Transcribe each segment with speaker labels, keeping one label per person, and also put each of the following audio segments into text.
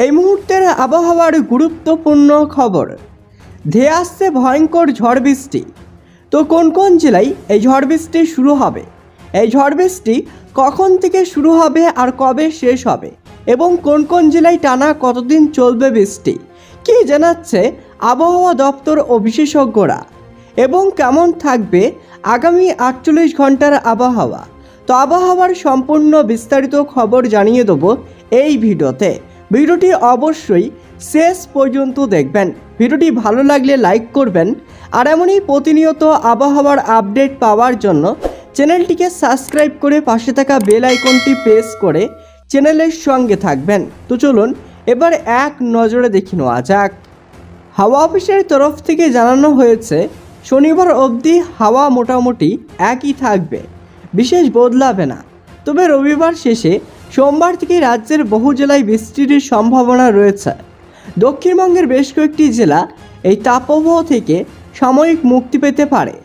Speaker 1: এই মুহূর্তের আবহাওয়ার গুরুত্বপূর্ণ খবর। ধেয়ে আসছে ভয়ঙ্কর ঝড় বৃষ্টি। তো কোন কোন জেলায় এই ঝড় বৃষ্টি শুরু হবে, এই ঝড় বৃষ্টি কখন থেকে শুরু হবে আর কবে শেষ হবে, এবং কোন কোন জেলায় টানা কতদিন চলবে বৃষ্টি, কী জানাচ্ছে আবহাওয়া দপ্তর ও বিশেষজ্ঞরা, এবং কেমন থাকবে আগামী 48 ঘন্টার আবহাওয়া। তো আবহাওয়ার সম্পূর্ণ বিস্তারিত খবর জানিয়ে দেবো এই ভিডিওতে। ভিডিওটি অবশ্যই শেষ পর্যন্ত দেখবেন। ভিডিওটি ভালো লাগলে লাইক করবেন, আর এমনই প্রতিনিয়ত আবহাওয়ার আপডেট পাওয়ার জন্য চ্যানেলটিকে সাবস্ক্রাইব করে পাশে থাকা বেল আইকনটি প্রেস করে চ্যানেলের সঙ্গে থাকবেন। তো চলুন এবার এক নজরে দেখে নেওয়া যাক। হাওয়া অফিসের তরফ থেকে জানানো হয়েছে শনিবার অবধি হাওয়া মোটামুটি একই থাকবে, বিশেষ বদলাবে না। তবে রবিবার শেষে সোমবার থেকে রাজ্যের বহু জেলায় বৃষ্টির সম্ভাবনা রয়েছে। দক্ষিণবঙ্গের বেশ কয়েকটি জেলা এই তাপপ্রবাহ থেকে সাময়িক মুক্তি পেতে পারে।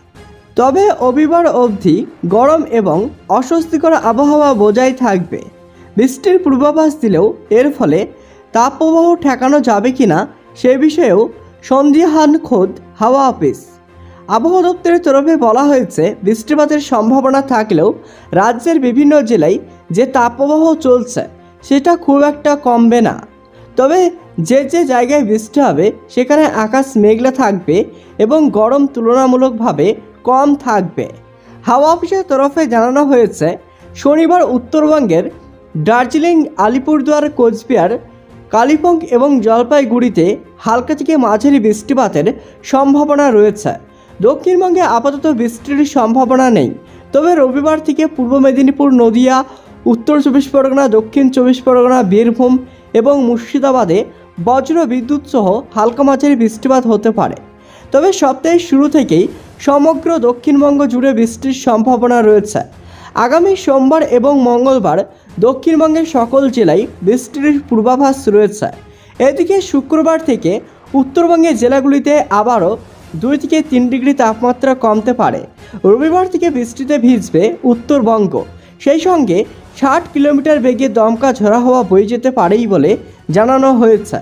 Speaker 1: তবে রবিবার অবধি গরম এবং অস্বস্তিকর আবহাওয়া বজায় থাকবে। বৃষ্টির পূর্বাভাস দিলেও এর ফলে তাপপ্রবাহ ঠেকানো যাবে কিনা সে বিষয়েও সন্দিহান খোদ হাওয়া অফিস। আবহাওয়া দপ্তরের তরফে বলা হয়েছে বৃষ্টিপাতের সম্ভাবনা থাকলেও রাজ্যের বিভিন্ন জেলায় যে তাপপ্রবাহ চলছে সেটা খুব একটা কমবে না। তবে যে যে জায়গায় বৃষ্টি হবে সেখানে আকাশ মেঘলা থাকবে এবং গরম তুলনামূলকভাবে কম থাকবে। হাওয়া অফিসের তরফে জানানো হয়েছে শনিবার উত্তরবঙ্গের দার্জিলিং, আলিপুরদুয়ার, কোচবিহার, কালিম্পং এবং জলপাইগুড়িতে হালকা থেকে মাঝারি বৃষ্টিপাতের সম্ভাবনা রয়েছে। দক্ষিণবঙ্গে আপাতত বৃষ্টির সম্ভাবনা নেই। তবে রবিবার থেকে পূর্ব মেদিনীপুর, নদিয়া, উত্তর 24 পরগনা, দক্ষিণ 24 পরগনা, বীরভূম এবং মুর্শিদাবাদে বজ্র বিদ্যুৎ সহ হালকা মাঝারি বৃষ্টিপাত হতে পারে। তবে সপ্তাহের শুরু থেকেই সমগ্র দক্ষিণবঙ্গ জুড়ে বৃষ্টির সম্ভাবনা রয়েছে। আগামী সোমবার এবং মঙ্গলবার দক্ষিণবঙ্গের সকল জেলায় বৃষ্টির পূর্বাভাস রয়েছে। এদিকে শুক্রবার থেকে উত্তরবঙ্গের জেলাগুলিতে আবারও 2 থেকে 3 ডিগ্রি তাপমাত্রা কমতে পারে। রবিবার থেকে বৃষ্টিতে ভিজবে উত্তরবঙ্গ, সেই সঙ্গে 60 কিলোমিটার বেগে দমকা ঝোড়ো হাওয়া বয়ে যেতে পারেই বলে জানানো হয়েছে।